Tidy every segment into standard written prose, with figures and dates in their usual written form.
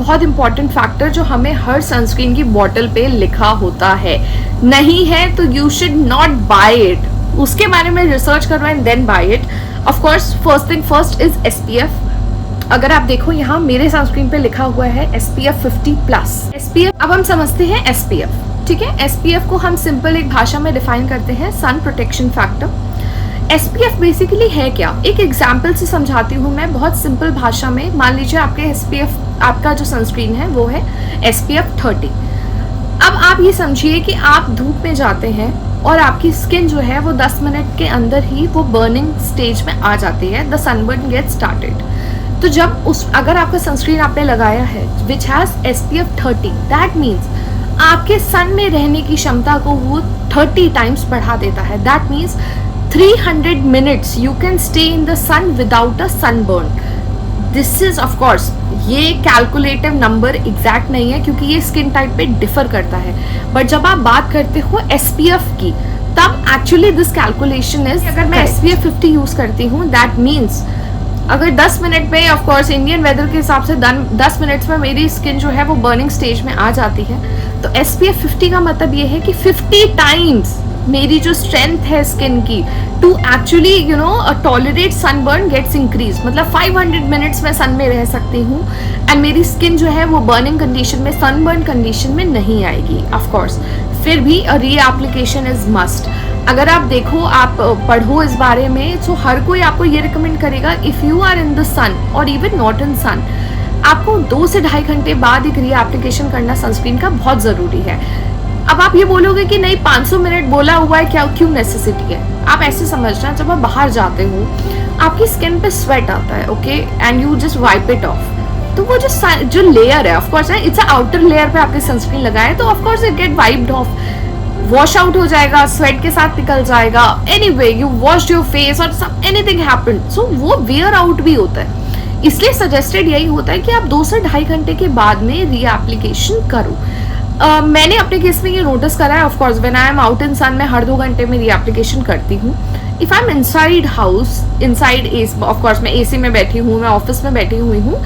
बहुत important factor जो हमें हर सनस्क्रीन की बॉटल पे लिखा होता है, नहीं है तो you should not buy it. उसके बारे में रिसर्च करो and then buy it. Of course first thing first is SPF। अगर आप देखो यहाँ मेरे सनस्क्रीन पे लिखा हुआ है SPF 50+। SPF अब हम समझते हैं SPF, ठीक है। SPF को हम सिंपल एक भाषा में डिफाइन करते हैं sun protection factor. SPF basically है क्या, एक एग्जाम्पल से समझाती हूँ मैं बहुत सिंपल भाषा में। मान लीजिए आपके SPF, आपका जो सनस्क्रीन है वो है SPF 30। अब आप ये समझिए कि आप धूप में जाते हैं और आपकी स्किन जो है वो 10 मिनट के अंदर ही वो बर्निंग स्टेज में आ जाती है, द सनबर्न गेट स्टार्टेड। तो जब अगर आपका सनस्क्रीन आपने लगाया है which has SPF 30, that means आपके सन में रहने की क्षमता को वो 30 टाइम्स बढ़ा देता है। That means 300 minutes you can stay in the sun without a sunburn. This is of course, ये कैलकुलेटिव नंबर एग्जैक्ट नहीं है क्योंकि ये स्किन टाइप पे डिफर करता है, बट जब आप बात करते हो SPF की तब एक्चुअली दिस कैलकुलेशन इज, अगर मैं SPF 50 यूज करती हूँ दैट मीन्स अगर 10 मिनट में, ऑफ कोर्स इंडियन वेदर के हिसाब से 10 मिनट्स में मेरी स्किन जो है वो बर्निंग स्टेज में आ जाती है, तो SPF 50 का मतलब ये है कि 50 टाइम्स मेरी जो स्ट्रेंथ है स्किन की to actually you know tolerate sunburn gets increase. मतलब 500 मिनट्स में सन में रह सकती हूँ एंड मेरी स्किन जो है वो बर्निंग कंडीशन में, सनबर्न कंडीशन में नहीं आएगी। ऑफ कोर्स फिर भी री एप्लीकेशन इज मस्ट। अगर आप देखो, आप पढ़ो इस बारे में, तो हर कोई आपको ये रिकमेंड करेगा if you are in the sun और इवन नॉट इन सन, आपको 2 से ढाई घंटे बाद एक री एप्लीकेशन करना सनस्क्रीन का बहुत ज़रूरी है। अब आप ये बोलोगे कि नहीं 500 मिनट बोला हुआ है, क्या क्यों नेसेसिटी है? आप ऐसे समझना, जब आप बाहर जाते हो आपकी स्किन पे स्वेट आता है, okay, and you just wipe it of, तो वो जो लेयर है, of course it's a outer layer पे आपने सनस्क्रीन लगाया है, तो of course it get wiped off, wash out हो जाएगा, स्वेट के साथ निकल जाएगा। Anyway you washed your face और सम एनीथिंग हैपेंड, सो वो वेयर आउट भी होता है। इसलिए सजेस्टेड यही होता है कि आप 2 से ढाई घंटे के बाद में री एप्लीकेशन करो। मैंने अपने केस में ये नोटिस करा है, of course when I am out in sun मैं हर 2 घंटे में री एप्लीकेशन करती हूँ। If I am inside house, inside AC, of course मैं AC में बैठी हूँ, मैं ऑफिस में बैठी हुई हूँ,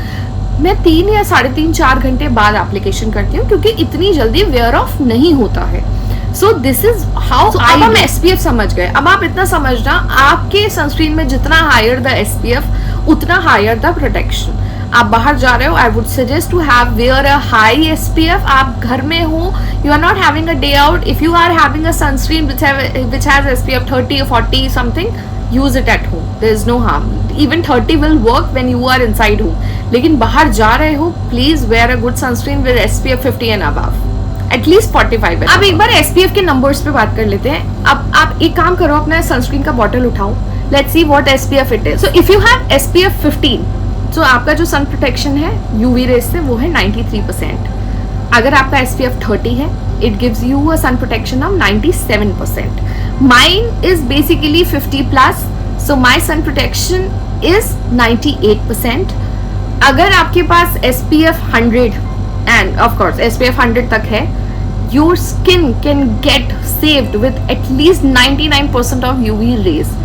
मैं 3 या 3.5-4 घंटे बाद एप्लीकेशन करती हूँ क्योंकि इतनी जल्दी वेयर ऑफ नहीं होता है। So this is how. अब हम SPF समझ गए, अब आप इतना समझना, आपके सनस्क्रीन में जितना हायर द SPF उतना हायर द प्रोटेक्शन। आप बाहर जा रहे हो, I would suggest to have wear a high SPF। आप घर में हो, you are not having a day out, if you are having a sunscreen which has SPF 30 or 40 something, use it at home, there is no harm, even 30 will work when you are inside home। लेकिन बाहर जा रहे हो, please wear a good sunscreen with SPF 50 and above, at least 45। अब एक बार SPF के numbers पे बात कर लेते हैं। अब आप एक काम करो, अपना सनस्क्रीन का बॉटल उठाओ, let's see what SPF it is। so if you have SPF 15, तो आपका जो सन प्रोटेक्शन है UV रेज से वो है 93%। अगर आपका SPF 30 है, it gives you a sun protection of 97%। Mine is basically 50+, so my sun protection is 98%। अगर आपके पास SPF 100 and of course SPF 100 तक है, your skin can get saved with at least 99% of UV rays.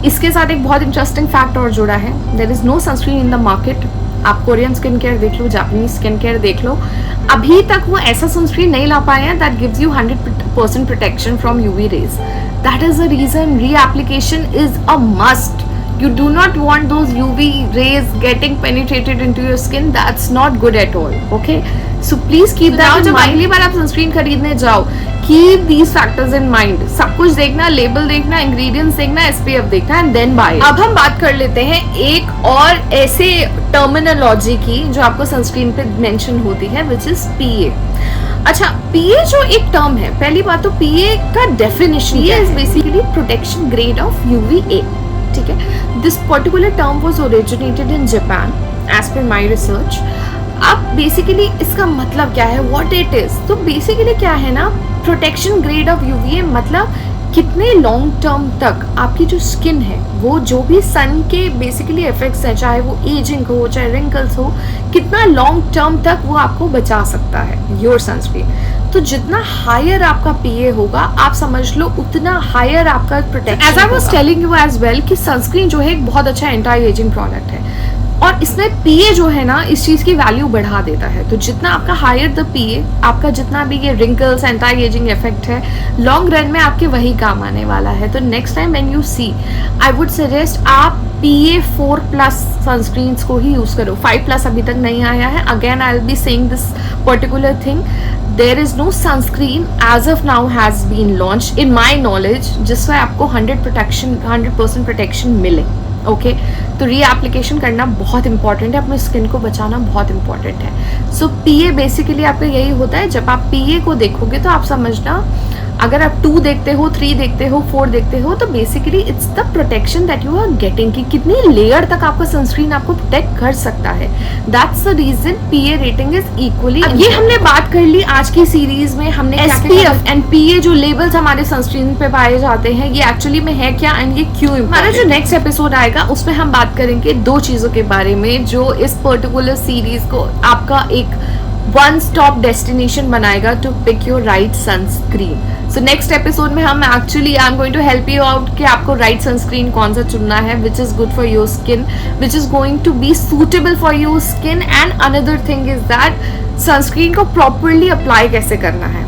इसके साथ एक बहुत इंटरेस्टिंग फैक्ट और जुड़ा है, there is no sunscreen in the market. आप कोरियन स्किन केयर देख लो, जापानीज स्किन केयर देख लो, अभी तक वो ऐसा सनस्क्रीन नहीं ला पाए हैं that gives you 100% protection from UV rays. That is the reason reapplication is a must. You do not want those UV rays getting penetrated into your skin. That's not good at all. Okay? So please keep that in mind. अगली बार आप sunscreen खरीदने जाओ, keep these factors in mind. सब कुछ देखना, label देखना, ingredients देखना, SPF देखना and then buy it. अब हम बात कर लेते हैं एक और ऐसे टर्मिनोलॉजी की जो आपको सनस्क्रीन पे मेंशन होती है, which is PA। अच्छा, PA जो एक टर्म है, पहली बात तो PA का definition is basically protection grade of UVA। ठीक है, this particular term was originated in Japan as per my research. अब बेसिकली इसका मतलब क्या है, व्हाट इट इज, तो बेसिकली क्या है ना, प्रोटेक्शन ग्रेड ऑफ UVA मतलब कितने लॉन्ग टर्म तक आपकी जो स्किन है वो जो भी सन के बेसिकली इफेक्ट्स हैं, चाहे वो एजिंग हो चाहे रिंकल्स हो, कितना लॉन्ग टर्म तक वो आपको बचा सकता है योर सनस्क्रीन। तो जितना हायर आपका PA होगा, आप समझ लो उतना हायर आपका protection. As I was telling you as well कि सनस्क्रीन जो है एक बहुत अच्छा एंटी एजिंग प्रोडक्ट है। और इसमें पीए जो है ना इस चीज की वैल्यू बढ़ा देता है। तो जितना आपका हायर द पीए, आपका जितना भी ये रिंकल्स एंटी एजिंग इफेक्ट है लॉन्ग रन में आपके वही काम आने वाला है। तो next time when you see, I would suggest आप PA4+ सनस्क्रीन्स को ही यूज करो। 5+ अभी तक नहीं आया है। Again I will be saying this particular thing, there is no sunscreen as of now has been launch in my knowledge जिससे आपको 100% प्रोटेक्शन मिले। ओके तो रीएप्लीकेशन करना बहुत इंपॉर्टेंट है, अपने स्किन को बचाना बहुत इंपॉर्टेंट है। सो पीए बेसिकली आपका यही होता है। जब आप पीए को देखोगे तो आप समझना, अगर आप 2 देखते हो, 3 देखते हो, 4 देखते हो, तो basically it's the protection that you are getting कि कितनी लेयर तक आपका सनस्क्रीन आपको प्रोटेक्ट कर सकता है। That's the reason PA rating is equally. ये हमने बात कर ली आज की सीरीज में, हमने SPF एंड पीए जो लेबल्स हमारे सनस्क्रीन पे पाए जाते हैं ये एक्चुअली में है क्या एंड ये क्यों। हमारा जो नेक्स्ट एपिसोड आएगा उसमें हम बात करेंगे 2 चीजों के बारे में जो इस पर्टिकुलर सीरीज को आपका एक वन स्टॉप डेस्टिनेशन बनाएगा to pick your right sunscreen. So next episode में हम actually I am going to help you out कि आपको राइट सनस्क्रीन कौन सा चुनना है which is good for your skin, which is going to be suitable for your skin. And another thing is that sunscreen को properly apply कैसे करना है।